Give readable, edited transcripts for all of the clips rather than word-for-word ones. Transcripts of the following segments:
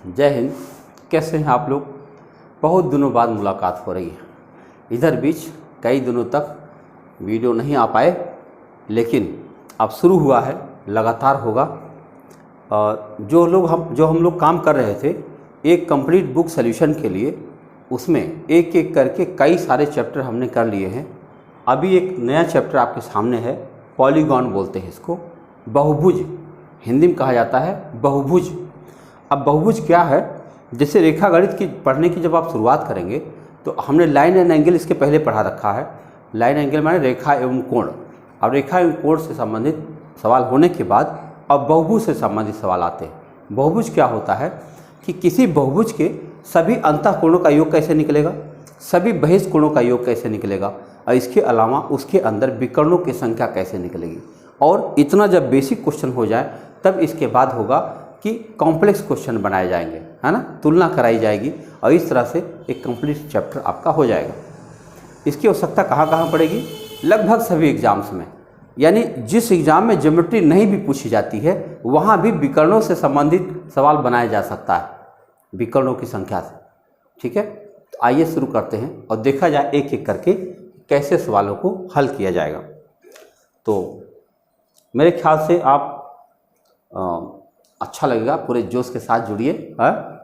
जय हिंद। कैसे हैं आप लोग? बहुत दिनों बाद मुलाकात हो रही है। इधर बीच कई दिनों तक वीडियो नहीं आ पाए, लेकिन अब शुरू हुआ है, लगातार होगा। जो हम लोग काम कर रहे थे एक कंप्लीट बुक सॉल्यूशन के लिए, उसमें एक एक करके कई सारे चैप्टर हमने कर लिए हैं। अभी एक नया चैप्टर आपके सामने है, पॉलीगॉन बोलते हैं इसको, बहुभुज हिंदी में कहा जाता है, बहुभुज। अब बहुभुज क्या है? जैसे रेखा गणित की पढ़ने की जब आप शुरुआत करेंगे तो हमने लाइन एंड एंगल इसके पहले पढ़ा रखा है। लाइन एंगल माने रेखा एवं कोण। अब रेखा एवं कोण से संबंधित सवाल होने के बाद अब बहुभुज से संबंधित सवाल आते हैं। बहुभुज क्या होता है कि किसी बहुभुज के सभी अंतःकोणों का योग कैसे निकलेगा, सभी बहिष्ठ कोणों का योग कैसे निकलेगा, और इसके अलावा उसके अंदर विकर्णों की संख्या कैसे निकलेगी। और इतना जब बेसिक क्वेश्चन हो जाए तब इसके बाद होगा कि कॉम्प्लेक्स क्वेश्चन बनाए जाएंगे, है ना, तुलना कराई जाएगी, और इस तरह से एक कंप्लीट चैप्टर आपका हो जाएगा। इसकी आवश्यकता कहाँ कहाँ पड़ेगी? लगभग सभी एग्जाम्स में, यानी जिस एग्ज़ाम में ज्योमेट्री नहीं भी पूछी जाती है वहाँ भी विकर्णों से संबंधित सवाल बनाया जा सकता है, विकर्णों की संख्या से। ठीक है, तो आइए शुरू करते हैं और देखा जाए एक एक करके कैसे सवालों को हल किया जाएगा। तो मेरे ख्याल से आप अच्छा लगेगा, पूरे जोश के साथ जुड़िए,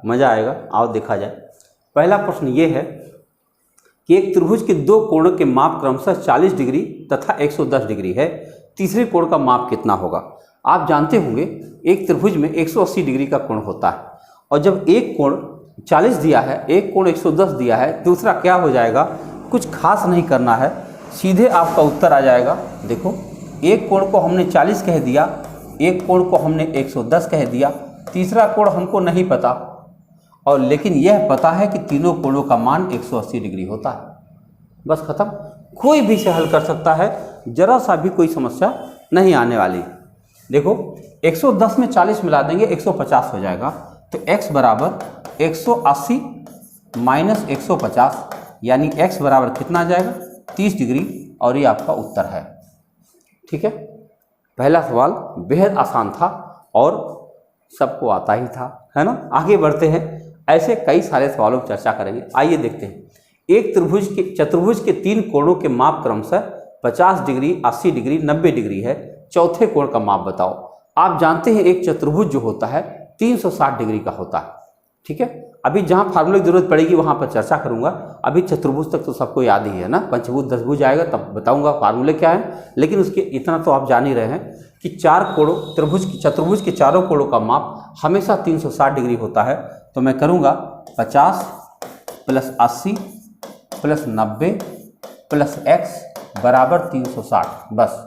मज़ा आएगा। आओ देखा जाए। पहला प्रश्न ये है कि एक त्रिभुज के दो कोणों के माप क्रमशः 40 डिग्री तथा 110 डिग्री है, तीसरे कोण का माप कितना होगा? आप जानते होंगे एक त्रिभुज में 180 डिग्री का कोण होता है, और जब एक कोण 40 दिया है, एक कोण 110 दिया है, दूसरा क्या हो जाएगा? कुछ खास नहीं करना है, सीधे आपका उत्तर आ जाएगा। देखो, एक कोण को हमने 40 कह दिया, एक कोण को हमने 110 कह दिया, तीसरा कोण हमको नहीं पता, और लेकिन यह पता है कि तीनों कोणों का मान 180 डिग्री होता है। बस खत्म। कोई भी इसे हल कर सकता है, जरा सा भी कोई समस्या नहीं आने वाली। देखो, 110 में 40 मिला देंगे 150 हो जाएगा, तो x बराबर 180 माइनस 150, यानी x बराबर कितना आ जाएगा? 30 डिग्री, और ये आपका उत्तर है। ठीक है, पहला सवाल बेहद आसान था और सबको आता ही था, है ना। आगे बढ़ते हैं, ऐसे कई सारे सवालों पर चर्चा करेंगे। आइए देखते हैं। एक चतुर्भुज के तीन कोणों के माप क्रमशः 50 डिग्री, 80 डिग्री, 90 डिग्री है, चौथे कोण का माप बताओ। आप जानते हैं एक चतुर्भुज जो होता है 360 डिग्री का होता है। ठीक है, अभी जहाँ फार्मूले की जरूरत पड़ेगी वहाँ पर चर्चा करूँगा। अभी चतुर्भुज तक तो सबको याद ही है ना, पंचभुज दशभुज आएगा तब बताऊँगा फार्मूले क्या है, लेकिन उसके इतना तो आप जान ही रहे हैं कि चार कोणों चतुर्भुज के चारों कोणों का माप हमेशा 360 डिग्री होता है। तो मैं करूँगा 50 + 80 + 90 + x बराबर 360। बस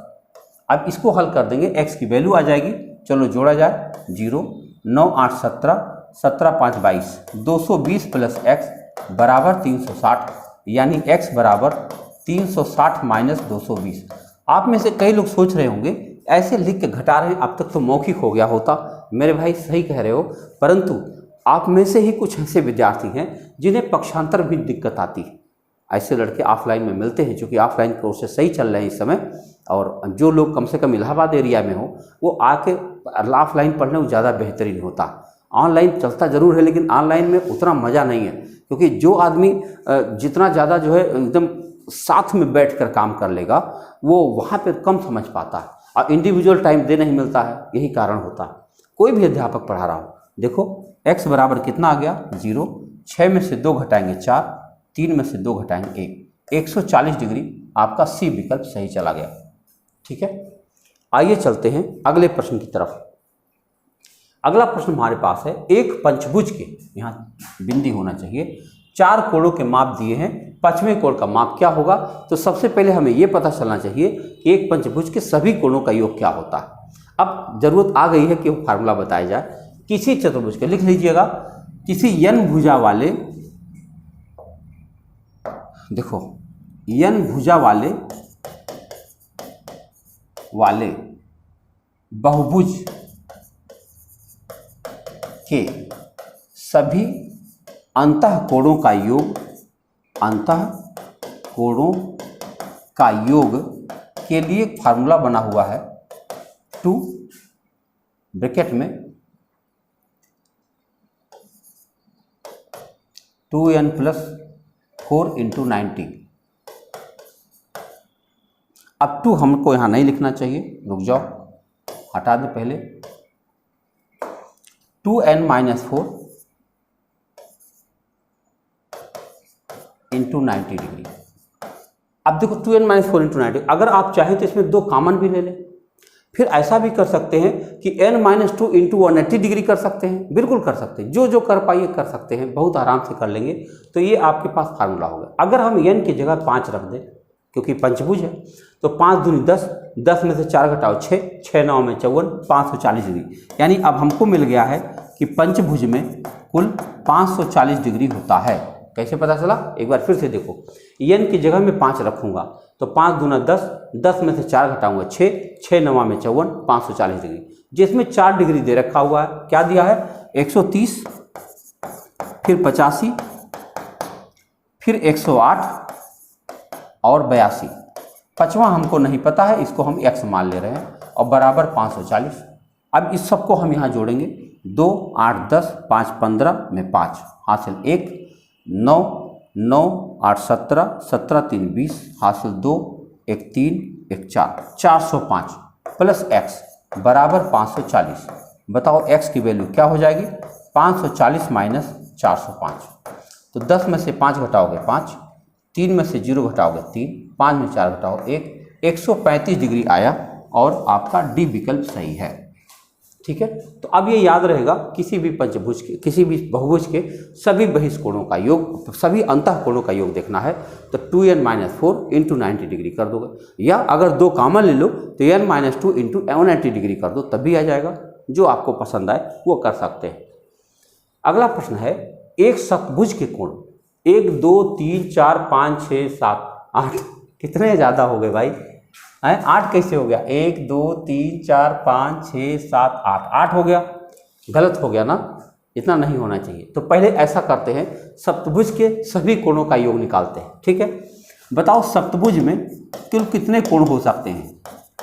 अब इसको हल कर देंगे, x की वैल्यू आ जाएगी। चलो जोड़ा जाए, 0 9 8 17 17 5 22, 220 + x बराबर 360, यानी x बराबर 360 माइनस 220। आप में से कई लोग सोच रहे होंगे ऐसे लिख के घटा रहे हैं, अब तक तो मौखिक हो गया होता। मेरे भाई सही कह रहे हो, परंतु आप में से ही कुछ ऐसे विद्यार्थी हैं जिन्हें पक्षांतर भी दिक्कत आती है। ऐसे लड़के ऑफलाइन में मिलते हैं, क्योंकि ऑफलाइन कोर्सेज सही चल रहे हैं इस समय, और जो लोग कम से कम इलाहाबाद एरिया में हो वो आके ऑफलाइन पढ़ने में ज़्यादा बेहतरीन होता। ऑनलाइन चलता ज़रूर है, लेकिन ऑनलाइन में उतना मज़ा नहीं है, क्योंकि जो आदमी जितना ज़्यादा जो है एकदम साथ में बैठकर काम कर लेगा वो वहाँ पर कम समझ पाता है, और इंडिविजुअल टाइम दे नहीं मिलता है, यही कारण होता है। कोई भी अध्यापक पढ़ा रहा हो, देखो x बराबर कितना आ गया? 0, 6 में से 2 घटाएंगे 4, 3 में से 2 घटाएंगे 1, 140 डिग्री आपका सी विकल्प सही चला गया। ठीक है, आइए चलते हैं अगले प्रश्न की तरफ। अगला प्रश्न हमारे पास है, एक पंचभुज के, यहाँ बिंदी होना चाहिए, 4 कोणों के माप दिए हैं, पांचवें कोण का माप क्या होगा? तो सबसे पहले हमें यह पता चलना चाहिए कि एक पंचभुज के सभी कोणों का योग क्या होता है। अब जरूरत आ गई है कि वो फार्मूला बताया जाए। किसी चतुर्भुज के, लिख लीजिएगा, किसी n भुजा वाले, देखो n भुजा वाले बहुभुज के सभी अंतःकोणों का योग के लिए फार्मूला बना हुआ है 2 ब्रैकेट में 2n + 4 × 90। अब 2 हमको यहाँ नहीं लिखना चाहिए, रुक जाओ, हटा दे पहले। 2n - 4 × 90 degree. अब देखो 2n - 4 × 90, अगर आप चाहें तो इसमें 2 कॉमन भी ले लें। फिर ऐसा भी कर सकते हैं कि n - 2 × 180 डिग्री कर सकते हैं, बिल्कुल कर सकते हैं, जो जो कर पाइए कर सकते हैं, बहुत आराम से कर लेंगे। तो ये आपके पास फार्मूला होगा। अगर हम n की जगह 5 रख दें, क्योंकि पंचभुज है, तो 5 दूनी 10, 10 में से 4 घटाओ 6, 6 9 में 54, 540 डिग्री। यानी अब हमको मिल गया है कि पंचभुज में कुल 540 डिग्री होता है। कैसे पता चला, एक बार फिर से देखो। n की जगह में 5 रखूँगा तो 5 दूना 10, 10 में से 4 घटाऊंगा 6, 6 9 में 54, 540 डिग्री। जिसमें 4 डिग्री दे रखा हुआ है, क्या दिया है, 130, फिर 85, फिर 108 और 82। पाँचवा हमको नहीं पता है, इसको हम x मान ले रहे हैं, और बराबर 540। अब इस सबको हम यहाँ जोड़ेंगे, 2 8 10 5 15 में 5 हासिल 1, 9 9 8 17, 17 3 20 हासिल 2, 1 3 1 4, 405 प्लस x बराबर 540। बताओ x की वैल्यू क्या हो जाएगी, 540 माइनस 405। तो 10 में से 5 घटाओगे 5, 3 में से 0 घटाओगे 3, 5 में 4 घटाओ 1, 135 डिग्री आया और आपका डी विकल्प सही है। ठीक है, तो अब ये याद रहेगा, किसी भी पंचभुज के, किसी भी बहुभुज के सभी बहिष्कोणों का योग, सभी अंतःकोणों का योग देखना है तो 2n - 4 × 90 डिग्री कर दोगे, या अगर 2 कॉमन ले लो तो n - 2 × 180 डिग्री कर दो, तब भी आ जाएगा। जो आपको पसंद आए वो कर सकते हैं। अगला प्रश्न है, एक सतभुज के कोण 1 2 3 4 5 6 7 8, कितने ज़्यादा हो गए भाई, 8 कैसे हो गया, 1 2 3 4 5 6 7 8, 8 हो गया, गलत हो गया ना, इतना नहीं होना चाहिए। तो पहले ऐसा करते हैं, सप्तभुज के सभी कोणों का योग निकालते हैं। ठीक है, बताओ सप्तभुज में कुल कितने कोण हो सकते हैं।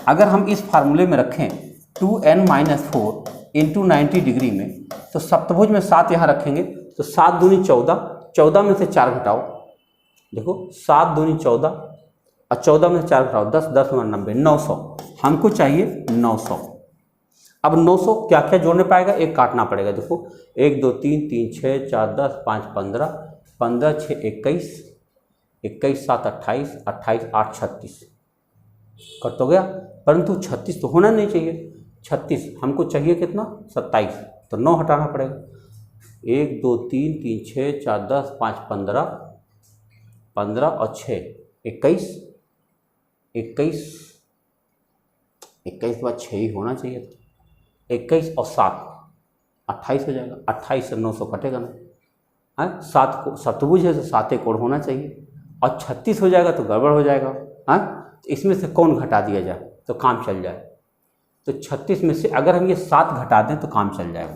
अगर हम इस फार्मूले में रखें 2n - 4 × 90 डिग्री में, तो सप्तभुज में 7 यहाँ रखेंगे तो 7 दूनी 14, 14 में से 4 घटाओ, देखो 7 दूनी 14 और 14 में से 4 घटाओ 10, 10 × 90, 900। हमको चाहिए 900। अब 900 क्या क्या जोड़ने पाएगा, एक काटना पड़ेगा। देखो 1 2 3 3 6 4 10 5 15, 15 6 21, 21 7 28, 28 8 36, कट तो गया, परंतु 36 तो होना नहीं चाहिए। 36 हमको चाहिए कितना, 27, तो 9 हटाना पड़ेगा। 1 2 3 3 6 4 10 5 15, 15 और 6 21, 21 21 के बाद 6 ही होना चाहिए था, 21 और 7 28 हो जाएगा। 28 से 900 कटेगा ना, 7 को सप्तभुज है तो 7 कोण होना चाहिए, और 36 हो जाएगा तो गड़बड़ हो जाएगा। इसमें से कौन घटा दिया जाए तो काम चल जाए। तो 36 में से अगर हम ये 7 घटा दें तो काम चल जाएगा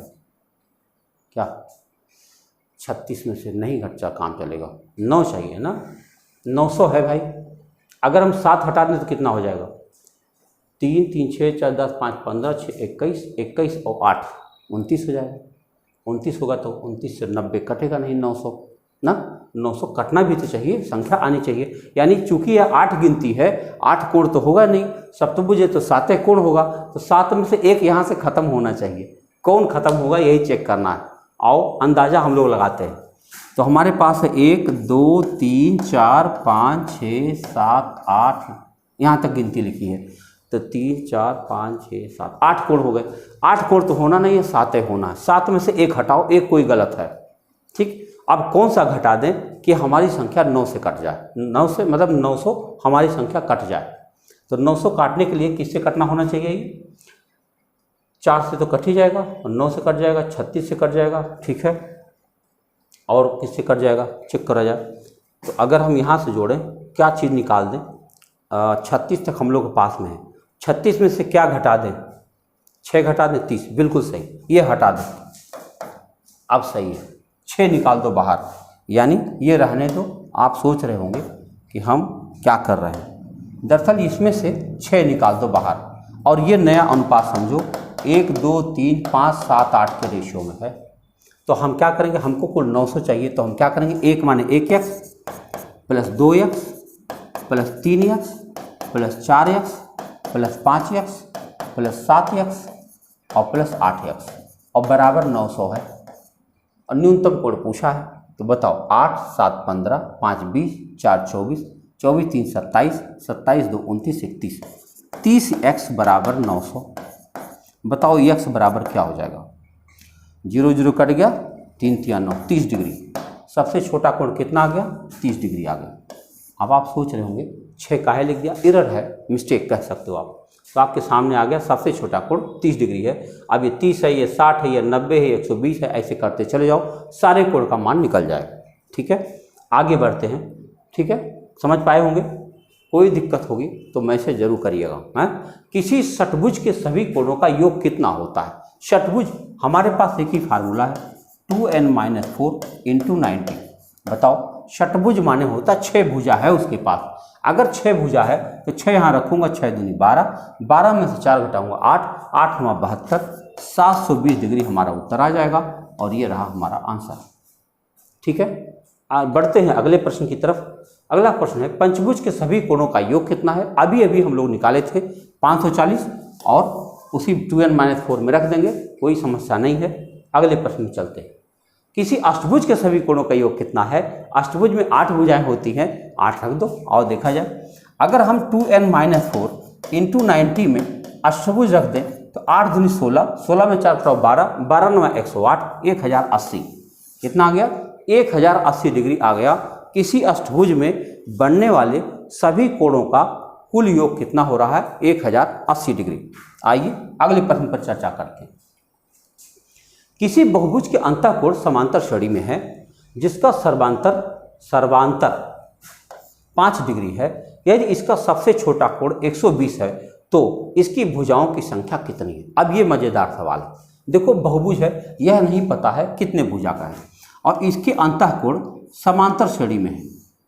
क्या, 36 में से नहीं घटा काम चलेगा, 9 चाहिए ना, 900 है भाई। अगर हम 7 हटा दें तो कितना हो जाएगा, 3 3 6 4 10 5 15 6 21, 21 और 8 29 हो जाएगा। 29 होगा तो 29 से 90 कटेगा नहीं, 900 ना, 900 कटना भी तो चाहिए, संख्या आनी चाहिए। यानी चूंकि यह 8 गिनती है, 8 कोण तो होगा नहीं, सप्तभुज है तो 7 कोण होगा, तो 7 में से एक यहाँ से खत्म होना चाहिए। कौन खत्म होगा यही चेक करना है। आओ अंदाज़ा हम लोग लगाते हैं। तो हमारे पास है 1 2 3 4 5 6 7 8, यहाँ तक गिनती लिखी है, तो 3 4 5 6 7 8 कोण हो गए। 8 कोण तो होना नहीं है, 7 होना है। 7 में से एक हटाओ, एक कोई गलत है। ठीक, अब कौन सा घटा दें कि हमारी संख्या 9 से कट जाए, 9 से मतलब 900 हमारी संख्या कट जाए। तो 900 काटने के लिए किससे कटना होना चाहिए, ये 4 से तो कट ही जाएगा, और 9 से कट जाएगा, 36 से कट जाएगा। ठीक है, और किससे कट जाएगा चेक करा जाए। तो अगर हम यहाँ से जोड़ें, क्या चीज़ निकाल दें, 36 तक हम लोग के पास में है, 36 में से क्या घटा दें, 6 घटा दें 30, बिल्कुल सही, ये हटा दें, अब सही है। 6 निकाल दो बाहर, यानी ये रहने दो। आप सोच रहे होंगे कि हम क्या कर रहे हैं, दरअसल इसमें से 6 निकाल दो बाहर, और ये नया अनुपात समझो 1 2 3 5 7 8 के रेशियो में है। तो हम क्या करेंगे, हमको कुल 900 चाहिए, तो हम क्या करेंगे, 1 माने 1x plus 2x plus 3x plus 4x plus 5x plus 7x और प्लस 8x और बराबर 900 है। और न्यूनतम कोण पूछा है, तो बताओ 8 7 15 5 20 4 24 24 3 27 27 2 29 31 30x बराबर 900। बताओ x बराबर क्या हो जाएगा, 0 0 कट गया, 3 3 9 30 डिग्री। सबसे छोटा कोण कितना आ गया, 30 डिग्री आ गया। अब आप सोच रहे होंगे 6 काहे लिख दिया, एरर है, मिस्टेक कह सकते हो आप। तो आपके सामने आ गया सबसे छोटा कोण 30 डिग्री है। अब ये 30 है, ये 60 है, ये 90 है, 120 है, ऐसे करते चले जाओ, सारे कोण का मान निकल जाएगा। ठीक है, आगे बढ़ते हैं। ठीक है, समझ पाए होंगे। कोई दिक्कत होगी तो मैसेज जरूर करिएगा। हैं, किसी षटभुज के सभी कोणों का योग कितना होता है। षटभुज हमारे पास एक ही फार्मूला है, 2n-4 × 90। बताओ, षटभुज माने होता 6 भुजा है उसके पास। अगर 6 भुजा है तो 6 यहाँ रखूंगा, 6 दूनी 12, 12 में से 4 घटाऊंगा 8, 8 हुआ 72, 720 डिग्री हमारा उत्तर आ जाएगा और ये रहा हमारा आंसर। ठीक है, बढ़ते हैं अगले प्रश्न की तरफ। अगला प्रश्न है, पंचभुज के सभी कोणों का योग कितना है। अभी अभी हम लोग निकाले थे 540 और उसी 2n-4 में रख देंगे, कोई समस्या नहीं है। अगले प्रश्न में चलते हैं। किसी अष्टभुज के सभी कोणों का योग कितना है। अष्टभुज में 8 भुजाएं होती हैं, 8 रख दो और देखा जाए। अगर हम 2n-4 × 90 में अष्टभुज रख दें तो 8 दूनी 16, 16 में 4 12, 12 9 108, 1080 कितना आ गया, 1080 डिग्री आ गया। किसी अष्टभुज में बनने वाले सभी कोणों का कुल योग कितना हो रहा है, 1080 डिग्री। आइए अगले प्रश्न पर चर्चा करते हैं। किसी बहुभुज के अंतःकोण समांतर श्रेणी में है जिसका सर्वांतर 5 डिग्री है। यदि इसका सबसे छोटा कोण 120 है तो इसकी भुजाओं की संख्या कितनी है। अब ये मजेदार सवाल है। देखो, बहुभुज है, यह नहीं पता है कितने भुजा का है और इसके अंतःकोण समांतर श्रेणी में है।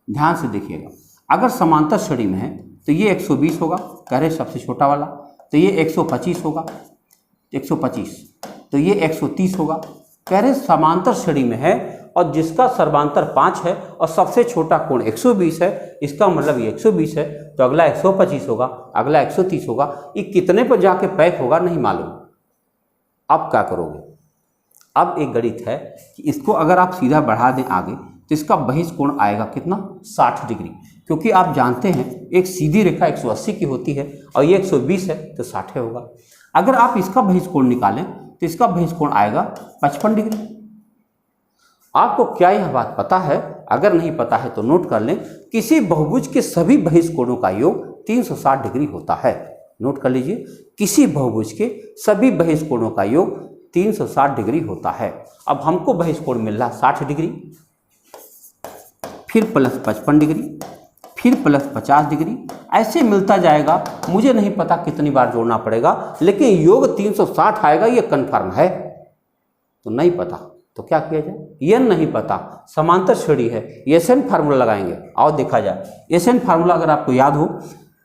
ध्यान से देखिएगा, अगर समांतर श्रेणी में है तो ये 120 होगा, कह रहे सबसे छोटा वाला, तो ये 125 होगा, 125, तो ये 130 होगा, कह रहे समांतर श्रेणी में है और जिसका सर्वांतर 5 है और सबसे छोटा कोण 120 है, इसका मतलब ये 120 है, तो अगला 125 होगा, अगला 130 होगा। ये कितने पर जाके पैक होगा नहीं मालूम। अब क्या करोगे, अब एक गणित है कि इसको अगर आप सीधा बढ़ा दें आगे तो इसका बहिष्ठ कोण आएगा कितना, 60 डिग्री, क्योंकि आप जानते हैं एक सीधी रेखा 180 की होती है और ये 120 है तो 60 होगा। अगर आप इसका बहिष्ठ कोण निकालें तो इसका बहिष्ठ कोण आएगा 55 डिग्री। आपको क्या यह बात पता है? अगर नहीं पता है तो नोट कर लें, किसी बहुभुज के सभी बहिष्ठ कोणों का योग 360 डिग्री होता है। नोट कर लीजिए, किसी बहुभुज के सभी बहिष्ठ कोणों का योग 360 डिग्री होता है। अब हमको बहिष्ठ कोण मिल रहा 60 डिग्री, फिर प्लस 55 डिग्री, फिर प्लस 50 डिग्री, ऐसे मिलता जाएगा। मुझे नहीं पता कितनी बार जोड़ना पड़ेगा, लेकिन योग 360 आएगा, ये कन्फर्म है। तो नहीं पता तो क्या किया जाए, ये नहीं पता, समांतर श्रेणी है, एसएन फार्मूला लगाएंगे और देखा जाए। एसएन फार्मूला अगर आपको याद हो,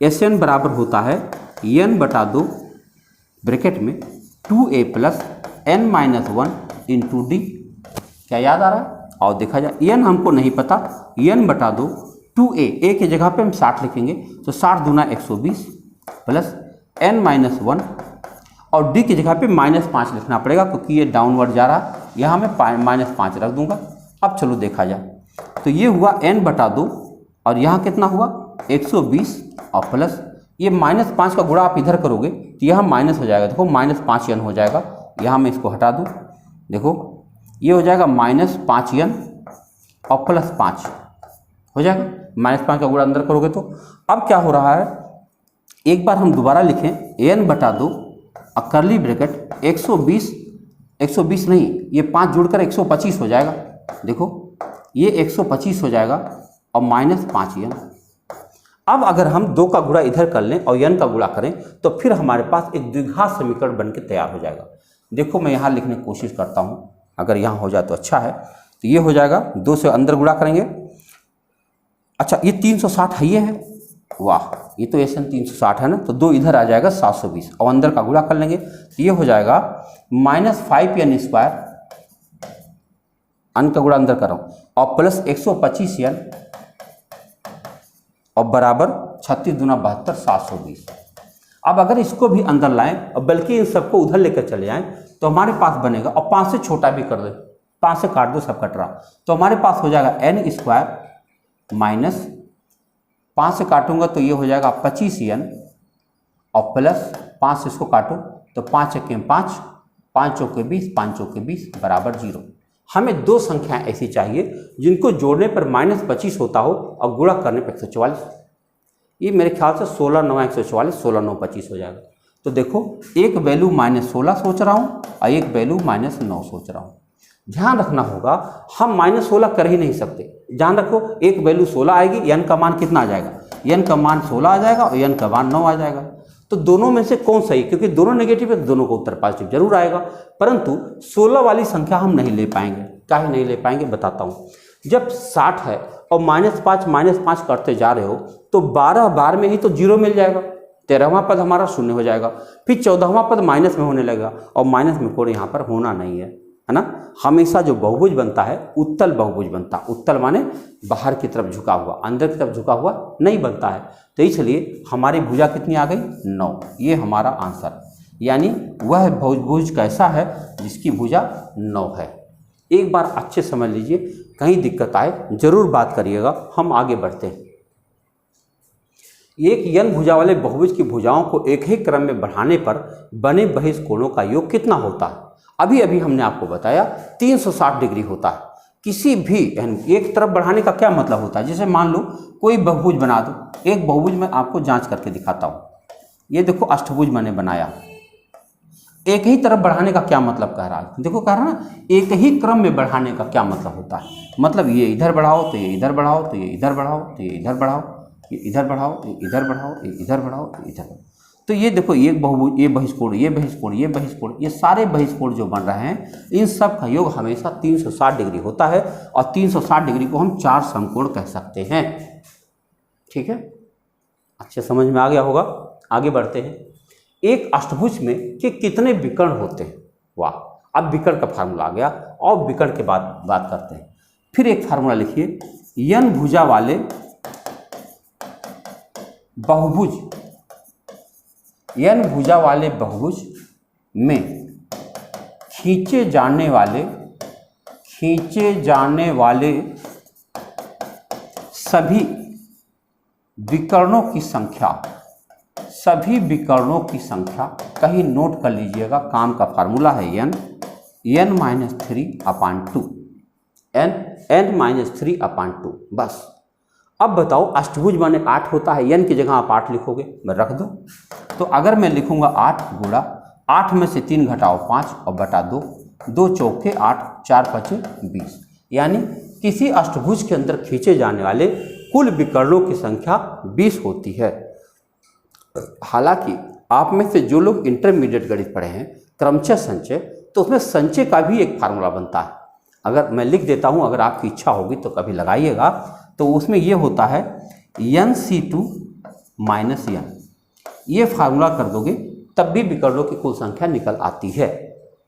एसएन बराबर होता है n/2 ब्रैकेट में 2a + n-1 × d। क्या याद आ रहा है? और देखा जाए, n हमको नहीं पता, n/2 2a, a की जगह पे हम 60 लिखेंगे, तो 60 दूना 120 प्लस n-1 और d की जगह पे -5 लिखना पड़ेगा क्योंकि ये डाउनवर्ड जा रहा है, यहाँ मैं -5 रख दूंगा। अब चलो देखा जाए, तो ये हुआ n/2 और यहाँ कितना हुआ 120 और प्लस ये -5 का गुणा आप इधर करोगे तो यहाँ माइनस हो जाएगा। देखो -5n हो जाएगा, यहाँ मैं इसको हटा दूँ, देखो ये हो जाएगा -5n और प्लस 5 हो जाएगा। -5 का गुणा अंदर करोगे तो अब क्या हो रहा है, एक बार हम दोबारा लिखें, n/2 और करली ब्रैकेट 120 नहीं, ये 5 जोड़कर 125 हो जाएगा। देखो ये 125 हो जाएगा और -5n। अब अगर हम 2 का गुणा इधर कर लें और n का गुणा करें तो फिर हमारे पास एक द्विघात समीकरण बन के तैयार हो जाएगा। देखो मैं यहाँ लिखने की कोशिश करता हूँ, अगर यहाँ हो जाए तो अच्छा है। तो ये हो जाएगा, 2 से अंदर गुणा करेंगे, अच्छा ये 360 है, ये है वाह, ये तो SN 360 है ना, तो 2 इधर आ जाएगा 720 और अंदर का गुणा कर लेंगे तो ये हो जाएगा -5n², अन का गुणा अंदर कर रहा हूँ, और प्लस 125n और बराबर 36 दूना 72 720। अब अगर इसको भी अंदर लाएं और बल्कि इन सबको उधर लेकर चले जाएं तो हमारे पास बनेगा, और 5 से छोटा भी कर दे, 5 से काट दो, सब कट रहा, तो हमारे पास हो जाएगा n² माइनस 5 से काटूंगा तो ये हो जाएगा 25n और प्लस 5 से इसको काटो तो 5 × 5, 5 चौके 20, 5 चौके 20 बराबर 0। हमें दो संख्याएं ऐसी चाहिए जिनको जोड़ने पर -25 होता हो और गुणा करने पर 144। ये मेरे ख्याल से 16 9 144, 16 9 25 हो जाएगा। तो देखो एक वैल्यू -16 सोच रहा हूँ और एक वैल्यू -9 सोच रहा हूँ। ध्यान रखना होगा हम -16 कर ही नहीं सकते। ध्यान रखो एक वैल्यू 16 आएगी, n का मान कितना आ जाएगा, n का मान 16 आ जाएगा और n का मान 9 आ जाएगा। तो दोनों में से कौन सही, क्योंकि दोनों नेगेटिव है तो दोनों को उत्तर पॉजिटिव जरूर आएगा, परंतु 16 वाली संख्या हम नहीं ले पाएंगे। काहे नहीं ले पाएंगे बताता हूँ। जब 60 है और -5 करते जा रहे हो तो 12 बार में ही तो 0 मिल जाएगा, 13वां पद हमारा शून्य हो जाएगा, फिर 14वां पद माइनस में होने लगेगा और माइनस में कोई यहाँ पर होना नहीं है ना। हमेशा जो बहुभुज बनता है उत्तल बहुभुज बनता है। उत्तल माने बाहर की तरफ झुका हुआ, अंदर की तरफ झुका हुआ नहीं बनता है। तो इसलिए हमारी भुजा कितनी आ गई 9। ये हमारा आंसर, यानी वह बहुभुज कैसा है जिसकी भुजा 9 है। एक बार अच्छे समझ लीजिए, कहीं दिक्कत आए जरूर बात करिएगा। हम आगे बढ़ते हैं। एक n भुजा वाले बहुभुज की भुजाओं को एक ही क्रम में बढ़ाने पर बने बहिष कोणों का योग कितना होता है। अभी अभी हमने आपको बताया 360 डिग्री होता है। किसी भी एक तरफ बढ़ाने का क्या मतलब होता है, जैसे मान लो कोई बहुभुज बना दो। एक बहुभुज मैं आपको जांच करके दिखाता हूँ। ये देखो अष्टभुज मैंने बनाया। एक ही तरफ बढ़ाने का क्या मतलब कह रहा है, देखो कह रहा है ना एक ही क्रम में बढ़ाने का क्या मतलब होता है। मतलब ये इधर बढ़ाओ तो ये इधर बढ़ाओ, तो ये इधर बढ़ाओ, तो ये इधर बढ़ाओ, ये इधर बढ़ाओ, ये इधर बढ़ाओ, ये इधर बढ़ाओ, ये इधर बढ़ाओ। तो ये देखो ये बहुभुज, ये बहिष्कोण, ये बहिष्कोण, ये बहिष्कोण, ये सारे बहिष्कोण जो बन रहे हैं इन सब का योग हमेशा 360 डिग्री होता है। और 360 डिग्री को हम 4 समकोण कह सकते हैं। ठीक है, अच्छे समझ में आ गया होगा। आगे बढ़ते हैं। एक अष्टभुज में के कितने विकर्ण होते हैं। वाह, अब विकर्ण का फार्मूला आ गया और विकर्ण के बाद बात करते हैं। फिर एक फार्मूला लिखिए, n भुजा वाले बहुभुज, n भुजा वाले बहुभुज में खींचे जाने वाले सभी विकर्णों की संख्या, कहीं नोट कर लीजिएगा, काम का फार्मूला है n-3/2, n-3/2। बस अब बताओ अष्टभुज माने 8 होता है, n की जगह आप 8 लिखोगे, मैं रख दो। तो अगर मैं लिखूंगा 8 गुणा 8 में से 3 घटाओ 5 और बटा 2, 2 चौके 8, 4 5 20, यानी किसी अष्टभुज के अंदर खींचे जाने वाले कुल विकर्णों की संख्या 20 होती है। हालांकि आप में से जो लोग इंटरमीडिएट गणित पढ़े हैं, क्रमशः संचय, तो उसमें संचय का भी एक फार्मूला बनता है। अगर मैं लिख देता हूं, अगर आपकी इच्छा होगी तो कभी लगाइएगा। तो उसमें ये होता है nc2 - n। ये फार्मूला कर दोगे तब भी विकर्णों की कुल संख्या निकल आती है।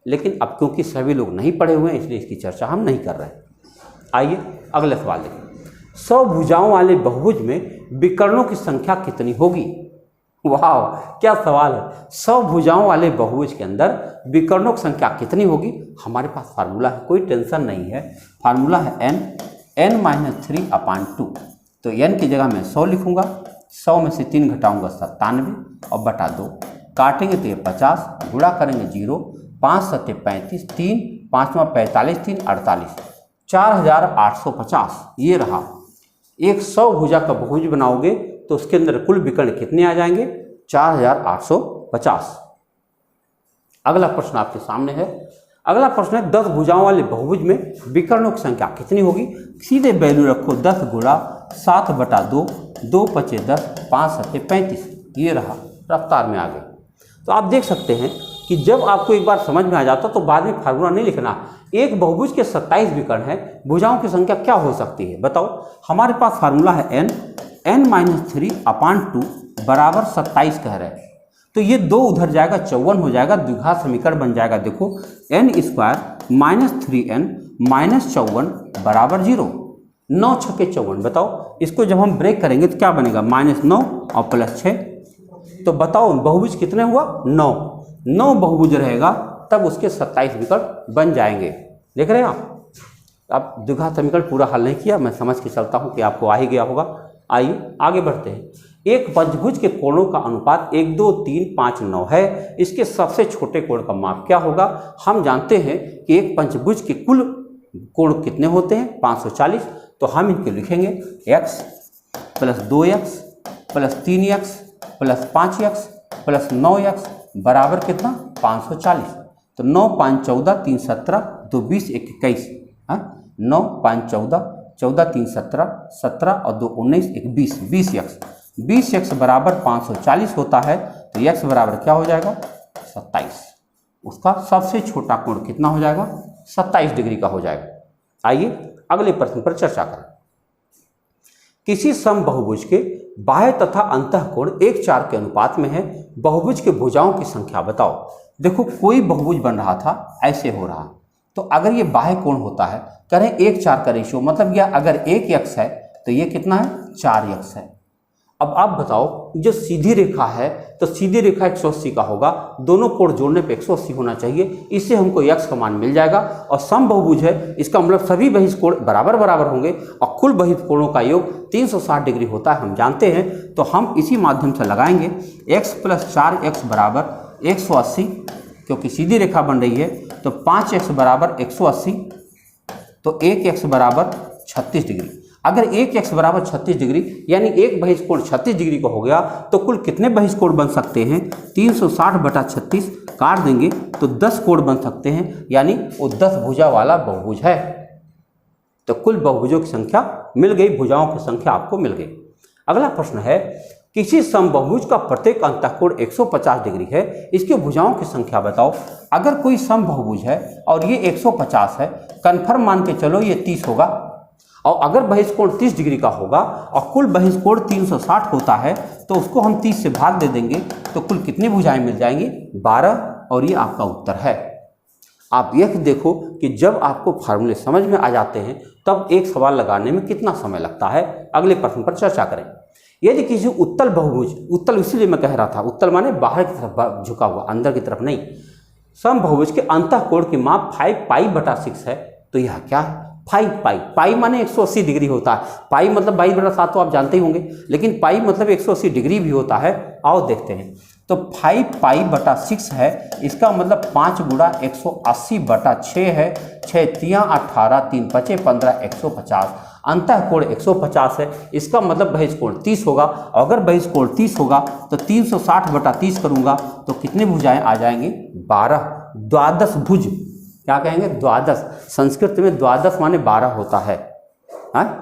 लेकिन अब क्योंकि सभी लोग नहीं पढ़े हुए हैं इसलिए इसकी चर्चा हम नहीं कर रहे हैं। आइए अगले सवाल देखें। 100 भुजाओं वाले बहुभुज में विकर्णों की संख्या कितनी होगी। वाह, क्या सवाल है। 100 भुजाओं वाले बहुभुज के अंदर विकर्णों की संख्या कितनी होगी। हमारे पास फार्मूला है, कोई टेंशन नहीं है। फार्मूला है n-3/2। तो n की जगह मैं 100 लिखूंगा, 100 में से 3 घटाऊंगा 97 और बटा 2, काटेंगे तो ये 50, गुणा करेंगे 0, 5 7 35, 3 5 45, 3 48, 4850। ये रहा। एक 100 भुजा का बहुभुज बनाओगे तो उसके अंदर कुल विकर्ण कितने आ जाएंगे, 4850। अगला प्रश्न आपके सामने है। अगला प्रश्न है 10 भुजाओं वाले बहुभुज में विकर्णों की संख्या कितनी होगी। सीधे वैल्यू रखो, 10 गुणा 7 बटा 2, 2 5 10, 5 7 35। ये रहा, रफ्तार में आ गए। तो आप देख सकते हैं कि जब आपको एक बार समझ में आ जाता तो बाद में फार्मूला नहीं लिखना। एक बहुभुज के 27 विकर्ण है, भुजाओं की संख्या क्या हो सकती है बताओ। हमारे पास फार्मूला है n-3/2 बराबर 27 कह रहे हैं। तो ये 2 उधर जाएगा, 54 हो जाएगा, द्विघात समीकरण बन जाएगा। देखो n² - 3n - 54 बराबर 0। 9 छके 54। बताओ इसको जब हम ब्रेक करेंगे तो क्या बनेगा, -9 और +6। तो बताओ बहुभुज कितने हुआ, 9। 9 बहुभुज रहेगा तब उसके 27 विकल्प बन जाएंगे। देख रहे हैं आप। अब द्विघात समीकरण पूरा हल नहीं किया, मैं समझ के चलता हूँ कि आपको आ ही गया होगा। आइए आगे बढ़ते हैं। एक पंचभुज के कोणों का अनुपात 1, 2, 3, 5, 9 है। इसके सबसे छोटे कोण का माप क्या होगा। हम जानते हैं कि एक पंचभुज के कुल कोण कितने होते हैं, 540। तो हम इनके लिखेंगे x + 2x + 3x + 5x + 9x बराबर कितना, 540। तो 9, 5, 14, 3, 17, 2, 20, 1, 21। 9, 5, 14, 14, 3, 17, 17 और 2, 19, 1, 20, 20x। 20x बराबर 540 होता है। तो x बराबर क्या हो जाएगा, 27। उसका सबसे छोटा कोण कितना हो जाएगा, 27 डिग्री का हो जाएगा। आइए अगले प्रश्न पर चर्चा करें। किसी समबहुभुज के बाह्य तथा अंतः कोण 1:4 के अनुपात में है। बहुभुज के भुजाओं की संख्या बताओ। देखो कोई बहुभुज बन रहा था, ऐसे हो रहा। तो अगर ये बाह्य कोण होता है, करें 1:4 का रेशियो, मतलब यह अगर 1x है तो ये कितना है, 4x है। अब आप बताओ जो सीधी रेखा है तो सीधी रेखा 180 का होगा, दोनों कोण जोड़ने पे 180 होना चाहिए। इससे हमको x का मान मिल जाएगा। और समबहुभुज है, इसका मतलब सभी बहिष कोण बराबर बराबर होंगे और कुल बहिष कोणों का योग 360 डिग्री होता है, हम जानते हैं। तो हम इसी माध्यम से लगाएंगे x + 4x बराबर 180, क्योंकि सीधी रेखा बन रही है। तो 5x बराबर 180, तो 1x बराबर 36 डिग्री। अगर 1x बराबर 36 डिग्री यानी एक बहिष कोण 36 डिग्री का हो गया, तो कुल कितने बहिष कोण बन सकते हैं, 360/36 काट देंगे तो 10 कोण बन सकते हैं, यानी वो 10 भुजा वाला बहुभुज है। तो कुल बहुभुजों की संख्या मिल गई, भुजाओं की संख्या आपको मिल गई। अगला प्रश्न है, किसी समबहुभुज का प्रत्येक अंतःकोण 150 डिग्री है, इसके भुजाओं की संख्या बताओ। अगर कोई समबहुभुज है और ये 150 है, कन्फर्म मान के चलो ये 30 होगा। और अगर बहिष कोण 30 डिग्री का होगा और कुल बहिष कोण 360 होता है, तो उसको हम 30 से भाग दे देंगे, तो कुल कितनी भुजाएं मिल जाएंगी, 12। और ये आपका उत्तर है। आप यह देखो कि जब आपको फार्मूले समझ में आ जाते हैं तब एक सवाल लगाने में कितना समय लगता है। अगले प्रश्न पर चर्चा करें। यदि किसी उत्तल बहुभुज, उत्तल इसलिए मैं कह रहा था, उत्तल माने बाहर की तरफ झुका हुआ, अंदर की तरफ नहीं, समबहुभुज के अंतःकोण की माप 5π/6 है, तो यह क्या है, 5π। पाई माने 180 डिग्री होता है। पाई मतलब 22/7 तो आप जानते ही होंगे, लेकिन पाई मतलब 180 डिग्री भी होता है। आओ देखते हैं। तो 5π/6 है, इसका मतलब 5 × 180/6 है। 6 × 18, 3 × 5 = 15, 150। अंतःकोण 150 है, इसका मतलब बहिष कोण 30 होगा। अगर बहिष कोण 30 होगा तो 360/30 करूंगा तो कितने भुजाएं आ जाएंगी, 12। द्वादश भुज क्या कहेंगे, द्वादश। संस्कृत में द्वादश माने 12 होता है।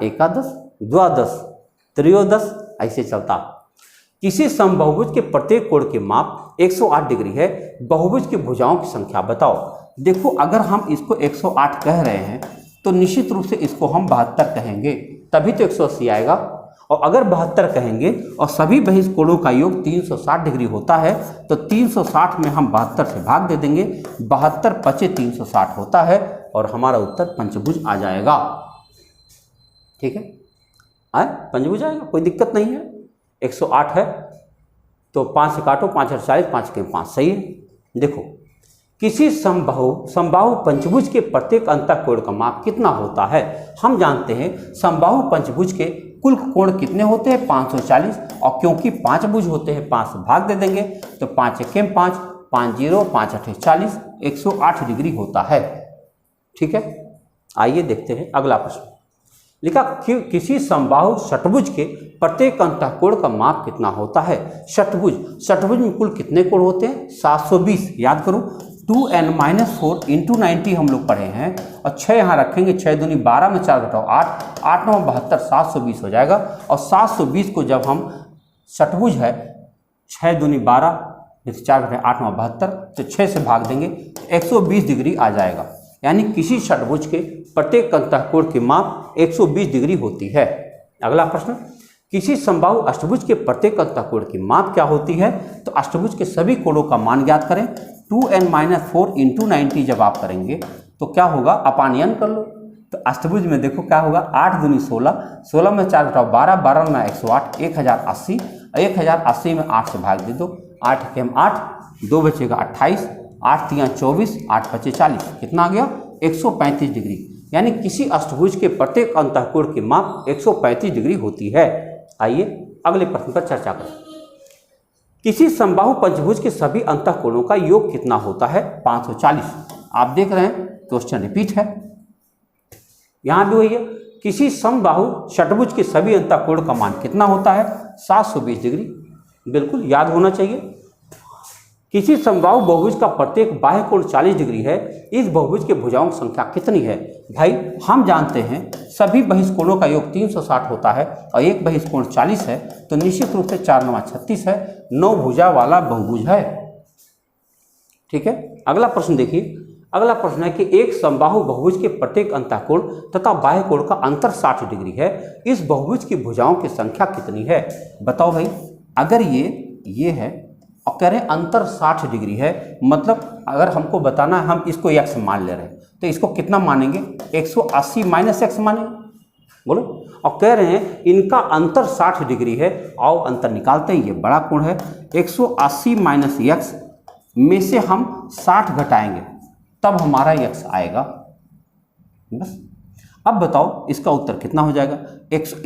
एकादश, द्वादश, त्रयोदश, ऐसे चलता। किसी समबहुभुज के प्रत्येक कोण की माप 108 डिग्री है। बहुभुज की भुजाओं की संख्या बताओ। देखो अगर हम इसको 108 कह रहे हैं तो निश्चित रूप से इसको हम 72 कहेंगे, तभी तो 180 आएगा। और अगर 72 कहेंगे और सभी बहिष कोणों का योग 360 डिग्री होता है, तो 360 में हम 72 से भाग दे देंगे। 72 × 5 = 360 होता है और हमारा उत्तर पंचभुज आ जाएगा। ठीक है, पंचभुज आएगा, कोई दिक्कत नहीं है। 108 है तो 5 से काटो, 5 × 40, 5 × 5 सही है। देखो किसी समबाहु पंचभुज के प्रत्येक अंतःकोण का माप कितना होता है। हम जानते हैं समबाहु पंचभुज के कुल कोण कितने होते हैं, 540। और क्योंकि 5 भुज होते हैं, 5 से भाग दे देंगे तो 5 × 1 = 5, 5 0, 5 8 40, 108 डिग्री होता है। ठीक है, आइए देखते हैं अगला प्रश्न। लिखा कि किसी समबाहु षट्भुज के प्रत्येक अंतःकोण का माप कितना होता है। षट्भुज में कुल कितने कोण होते हैं, 720। याद करो 2n - 4 × 90 हम लोग पढ़े हैं, और 6 यहाँ रखेंगे। 6 दूनी 12 में 4 घटाओ 8, 8 9 72, 720 हो जाएगा। और 720 को जब हम षट्भुज है, 6 दूनी 12 में 4 घटाए 8 9 72, तो 6 से भाग देंगे 120 डिग्री आ जाएगा। यानी किसी षट्भुज के प्रत्येक अंतःकोण की माप 120 डिग्री होती है। अगला प्रश्न, किसी समबाहु अष्टभुज के प्रत्येक अंतःकोण की माप क्या होती है? तो अष्टभुज के सभी कोणों का मान ज्ञात करें। 2n-4 × 90 जब आप करेंगे तो क्या होगा, अपान n कर लो। तो अष्टभुज में देखो क्या होगा, 8 दूनी 16, 16 में 4 घटाओ 12, 12 में 108, 1080, 1080 में 8 से भाग दे दो, 8 के 8, 2 बचेगा 28, 8 3 24, 8 5 40, कितना आ गया 135 डिग्री। यानी किसी अष्टभुज के प्रत्येक अंतःकोण की माप 135 डिग्री होती है। आइए अगले प्रश्न पर चर्चा करें। किसी समबाहु पंचभुज के सभी अंतःकोणों का योग कितना होता है? 540। आप देख रहे हैं क्वेश्चन रिपीट है, यहां भी वही है। किसी समबाहु षटभुज के सभी अंतःकोण का मान कितना होता है? 720 डिग्री। बिल्कुल याद होना चाहिए। किसी समबाहु बहुभुज का प्रत्येक बाह्य कोण 40 डिग्री है, इस बहुभुज के भुजाओं की संख्या कितनी है? भाई हम जानते हैं सभी बहिष्कोणों का योग 360 होता है और एक बहिष्कोण 40 है, तो निश्चित रूप से 4 9 36 है, 9 भुजा वाला बहुभुज है। ठीक है, अगला प्रश्न देखिए। अगला प्रश्न है कि एक समबाहु बहुभुज के प्रत्येक अंतःकोण तथा बाह्य कोण का अंतर 60 डिग्री है, इस बहुभुज की भुजाओं की संख्या कितनी है? बताओ भाई। अगर ये है और कह रहे हैं अंतर 60 डिग्री है, मतलब अगर हमको बताना है, हम इसको x मान ले रहे हैं, तो इसको कितना मानेंगे? 180 - x मानेंगे, बोलो। और कह रहे हैं इनका अंतर 60 डिग्री है, आओ अंतर निकालते हैं। ये बड़ा कोण है, 180 - x में से हम 60 घटाएंगे तब हमारा x आएगा, बस। अब बताओ इसका उत्तर कितना हो जाएगा?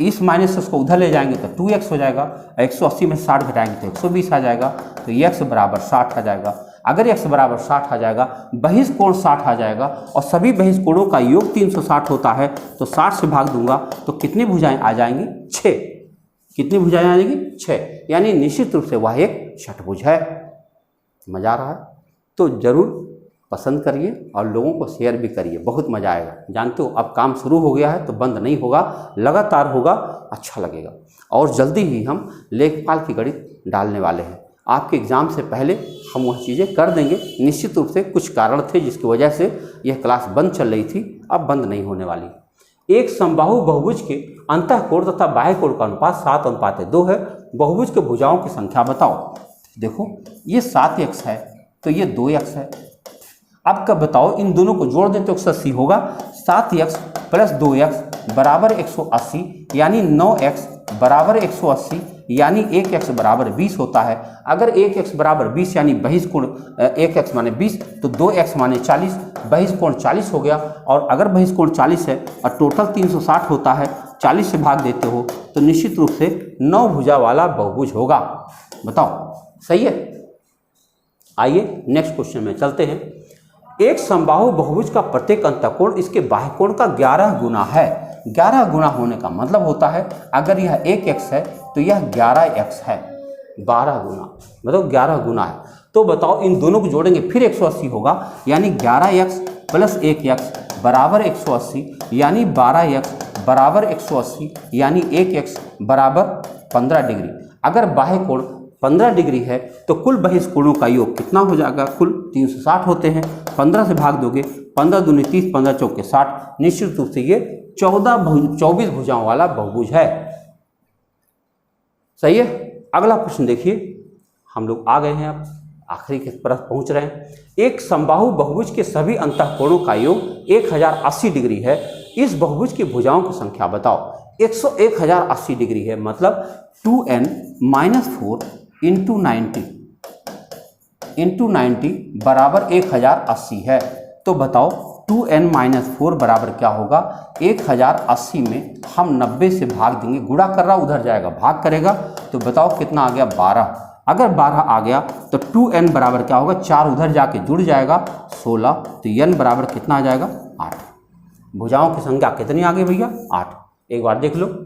इस माइनस से उसको उधर ले जाएंगे तो 2x हो जाएगा, 180 में 60 घटाएंगे तो 120 आ जाएगा, तो x बराबर 60 आ जाएगा। अगर x बराबर 60 आ जाएगा, बहिष्कोण 60 आ जाएगा और सभी बहिष्कोणों का योग 360 होता है, तो 60 से भाग दूंगा तो कितनी भुजाएं आ जाएंगी? 6। कितनी भुजाएं आ जाएंगी? 6। यानी निश्चित रूप से वह एक षटभुज है। मजा आ रहा है तो जरूर पसंद करिए और लोगों को शेयर भी करिए, बहुत मज़ा आएगा। जानते हो अब काम शुरू हो गया है तो बंद नहीं होगा, लगातार होगा, अच्छा लगेगा। और जल्दी ही हम लेखपाल की गणित डालने वाले हैं। आपके एग्ज़ाम से पहले हम वह चीज़ें कर देंगे। निश्चित रूप से कुछ कारण थे जिसकी वजह से यह क्लास बंद चल रही थी, अब बंद नहीं होने वाली। एक समबाहु बहुभुज के अंतःकोण तथा बाह्य कोण का अनुपात 7:2 है। बहुभुज के भुजाओं की संख्या बताओ। देखो ये 7x है तो ये 2x है। अब कब बताओ, इन दोनों को जोड़ दें तो 180 होगा। 7x + 2x बराबर 180, यानी 9x बराबर 180, यानी 1x बराबर 20 होता है। अगर 1x बराबर 20 यानी बहिष्कोण 1x माने 20, तो 2x माने 40, बहिष्कोण 40 हो गया। और अगर बहिष्कोण 40 है और टोटल 360 होता है, 40 से भाग देते हो तो निश्चित रूप से 9 भुजा वाला बहुभुज होगा। बताओ सही है। आइए नेक्स्ट क्वेश्चन में चलते हैं। एक समबाहु बहुभुज का प्रत्येक अंतःकोण इसके बाह्य कोण का 11 गुना है। 11 गुना होने का मतलब होता है अगर यह 1x है तो यह 11x है। 12 गुना मतलब 11 गुना है। तो बताओ इन दोनों को जोड़ेंगे फिर 180 होगा, यानी 11x + 1x बराबर 180, यानी 12x बराबर 180, यानी 1x बराबर 15 डिग्री। अगर बाह्य कोण 15 डिग्री है तो कुल बहिष्कोणों का योग कितना हो जाएगा? कुल 360 होते हैं, 15 से भाग दोगे, 15 दूनी 30, 15 चौके 60। निश्चित रूप से ये 24 भुजाओं वाला बहुभुज है। सही है। अगला प्रश्न देखिए, हम लोग आ गए हैं, अब आखिरी की तरफ पहुंच रहे हैं। एक समबाहु बहुभुज के सभी अंतःकोणों का योग 1080 डिग्री है, इस बहुभुज की भुजाओं की संख्या बताओ। 1080 डिग्री है, मतलब 2n - 4 × 90 बराबर 1080 है। तो बताओ 2n - 4 बराबर क्या होगा? 1080 में हम 90 से भाग देंगे, गुणा कर रहा उधर जाएगा, भाग करेगा, तो बताओ कितना आ गया? 12। अगर 12 आ गया तो 2n बराबर क्या होगा? 4 उधर जाके जुड़ जाएगा, 16, तो n बराबर कितना आ जाएगा? 8। भुजाओं की संख्या कितनी आ गई भैया? 8। एक बार देख लो,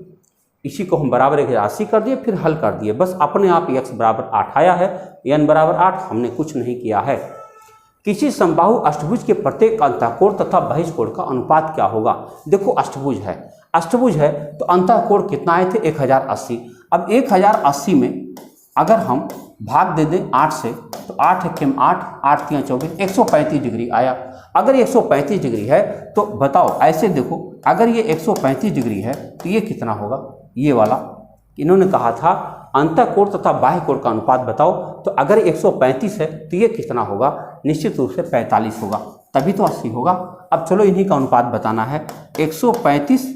इसी को हम बराबर 1080 कर दिए, फिर हल कर दिए, बस अपने आप x बराबर 8 आया है, n बराबर 8, हमने कुछ नहीं किया है। किसी समबाहु अष्टभुज के प्रत्येक अंतःकोण तथा बहिष्कोण का अनुपात क्या होगा? देखो अष्टभुज है तो अंतःकोण कितना आए थे? 1080। अब 1080 में अगर हम भाग दे दें 8 से, तो 8 × 8, 8 × 24, 135 डिग्री आया। अगर ये 135 डिग्री है तो बताओ, ऐसे देखो, अगर ये 135 डिग्री है तो ये कितना होगा? ये वाला इन्होंने कहा था अंतःकोण तथा बाह्य कोण का अनुपात बताओ। तो अगर 135 है तो ये कितना होगा, निश्चित रूप से 45 होगा, तभी तो 80 होगा। अब चलो इन्हीं का अनुपात बताना है। 135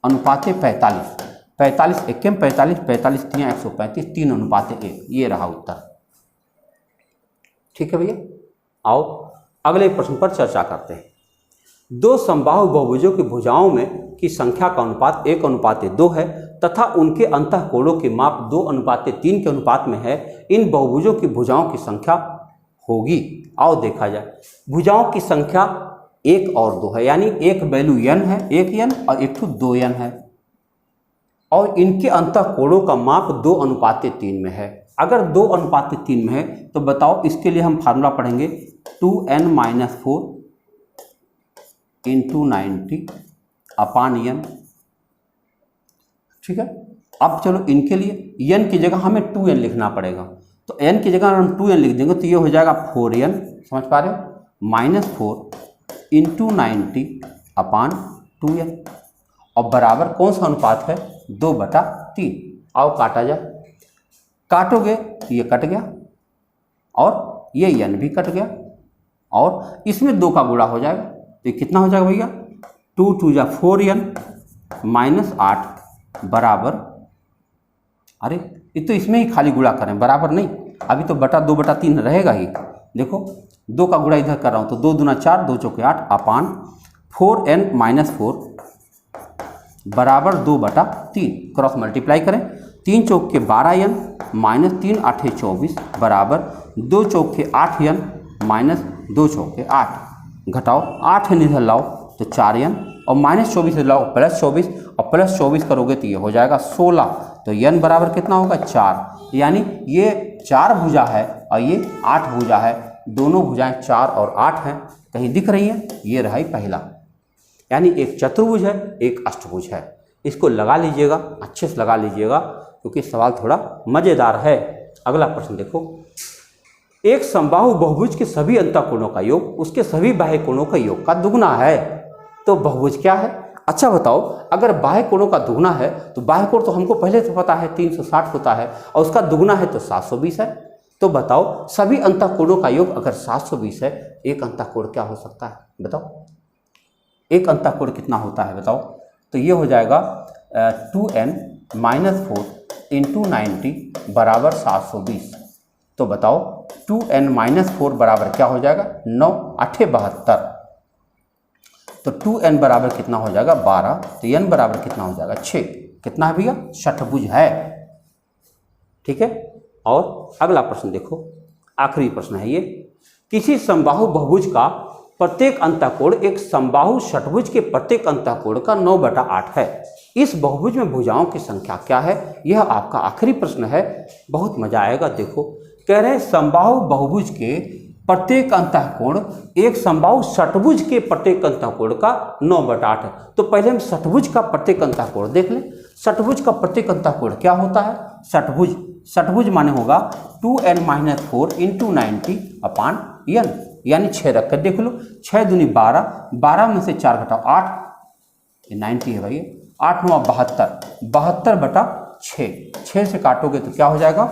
अनुपात 45, 45 एकम 45, 45 तिया 135, 3 अनुपात 1, ये रहा उत्तर। ठीक है भैया, आओ अगले प्रश्न पर चर्चा करते हैं। दो समबाहु बहुभुजों की भुजाओं में की संख्या का अनुपात 1:2 है तथा उनके अंतःकोणों की माप 2:3 के अनुपात में है। इन बहुभुजों की भुजाओं की संख्या होगी। आओ देखा जाए। भुजाओं की संख्या 1 और 2 है, यानी एक वैल्यू n है, 1 n और एक 2 n है, और इनके अंतःकोणों का माप 2:3 में है। अगर 2:3 में है तो बताओ, इसके लिए हम फार्मूला पढ़ेंगे 2n-4 इंटू 90 अपान n। ठीक है, अब चलो इनके लिए n की जगह हमें 2n लिखना पड़ेगा। तो n की जगह हम 2n लिख देंगे तो ये हो जाएगा 4n, समझ पा रहे हो, -4 इंटू 90 अपान 2n, और बराबर कौन सा अनुपात है, 2/3। आओ काटा जाए। काटोगे तो ये कट गया और ये n भी कट गया, और इसमें 2 का गुणा हो जाएगा तो ये कितना हो जाएगा भैया, 2 2 जा 4n -8 बराबर, अरे ये तो इसमें ही खाली गुणा करें, बराबर नहीं, अभी तो बटा 2/3 रहेगा ही। देखो 2 का गुणा इधर कर रहा हूँ तो 2 दूना 4, 2 चौके 8 अपान 4n-4 बराबर 2/3। क्रॉस मल्टीप्लाई करें, 3 चौके 12n -3 8 24 बराबर 2 चौके 8n -2 चौके 8, घटाओ 8 इधर लाओ तो 4n, और -24 लाओ +24, और +24 करोगे तो ये हो जाएगा 16। तो n बराबर कितना होगा, 4। यानी ये 4 भुजा है और ये 8 भुजा है, दोनों भुजाएं 4 और 8 हैं। कहीं दिख रही हैं, ये रहा ही पहला, यानी एक चतुर्भुज है, एक अष्टभुज है। इसको लगा लीजिएगा, अच्छे से लगा लीजिएगा, क्योंकि सवाल थोड़ा मज़ेदार है। अगला प्रश्न देखो। एक समबाहु बहुभुज के सभी अंतःकोणों का योग उसके सभी बाह्य कोणों का योग का दुगना है। तो बहुभुज क्या है? अच्छा बताओ, अगर बाह्य कोणों का दुगना है तो बाह्य कोण तो हमको पहले से पता है 360 होता है, और उसका दुगना है तो 720 है। तो बताओ सभी अंतःकोणों का योग अगर 720 है, एक अंतःकोण क्या हो सकता है बताओ? एक अंतःकोण कितना होता है बताओ? तो ये हो जाएगा 2n-4 इंटू 90 बराबर 720। तो बताओ 2n-4 बराबर क्या हो जाएगा, 9 8 72। तो 2n बराबर कितना हो जाएगा, 12। तो n बराबर कितना हो जाएगा, 6। कितना है भैया, षटभुज है। ठीक है, और अगला प्रश्न देखो, आखिरी प्रश्न है ये। किसी समबाहु बहुभुज का प्रत्येक अंतःकोण एक समबाहु षटभुज के प्रत्येक अंतःकोण का 9/8 है। इस बहुभुज में भुजाओं की संख्या क्या है? यह आपका आखिरी प्रश्न है, बहुत मजा आएगा। देखो कह रहे हैं समबाहु बहुभुज के प्रत्येक अंतःकोण एक समबाहु षटभुज के प्रत्येक अंतःकोण का 9/8 है। तो पहले हम षटभुज का प्रत्येक अंतःकोण देख लें। षटभुज का प्रत्येक अंतःकोण क्या होता है? षटभुज माने होगा 2n-4 इंटू 90 अपान n, यानी 6 रख कर देख लो। 6 दूनी 12, 12 में से 4 घटाओ 8, ये 90 है भाई। 8 9 72, 72/6, 6 से काटोगे तो क्या हो जाएगा,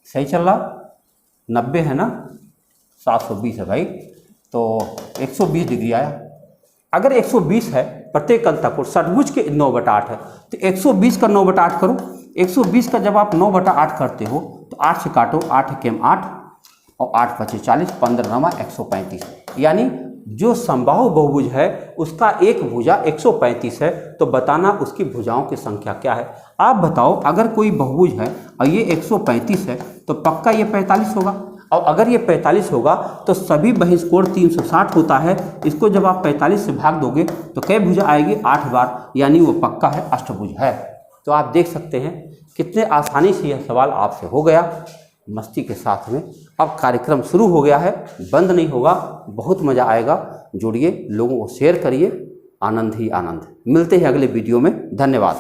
सही चल रहा 90 है ना, 720 है भाई, तो 120 डिग्री आया। अगर 120 है प्रत्येक अंतःकोण, षटभुज के 9/8 है, तो 120 का 9/8 करो। 120 का जब आप 9/8 करते हो तो 8 से काटो, 8 एकम 8 और 8 × 40, 15 9 135। यानी जो समबाहु बहुभुज है उसका एक भुजा 135 है। तो बताना उसकी भुजाओं की संख्या क्या है। आप बताओ, अगर कोई बहुभुज है और ये 135 है तो पक्का ये 45 होगा, और अगर ये 45 होगा तो सभी बहिष्कोण 360 होता है। इसको जब आप 45 से भाग दोगे तो कै भुजा आएगी, 8 बार, यानी वो पक्का है, अष्टभुज है। तो आप देख सकते हैं कितने आसानी से यह सवाल आपसे हो गया, मस्ती के साथ में। अब कार्यक्रम शुरू हो गया है, बंद नहीं होगा, बहुत मज़ा आएगा। जुड़िए, लोगों को शेयर करिए, आनंद ही आनंद। मिलते हैं अगले वीडियो में, धन्यवाद।